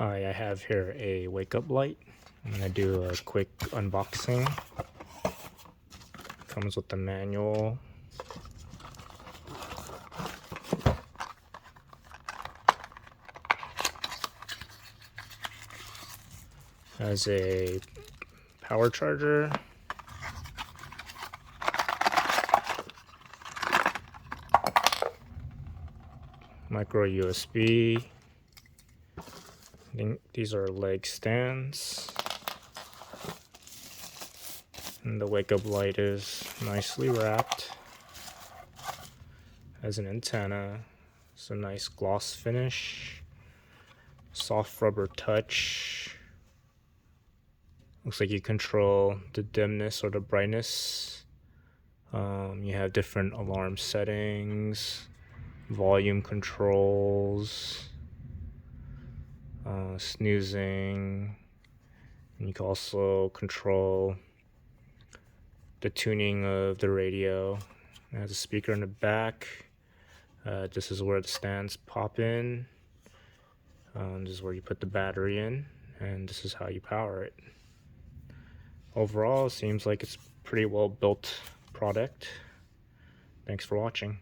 Hi, I have here a wake up light. I'm gonna do a quick unboxing. Comes with the manual. Has a power charger. Micro USB. I think these are leg stands. And the wake up light is nicely wrapped. Has an antenna. It's a nice gloss finish. Soft rubber touch. Looks like you control the dimness or the brightness. You have different alarm settings, volume controls, snoozing, and you can also control the tuning of the radio. It has a speaker in the back. This is where the stands pop in. This is where you put the battery in, and this is how you power it. Overall, it seems like it's a pretty well built product. Thanks for watching.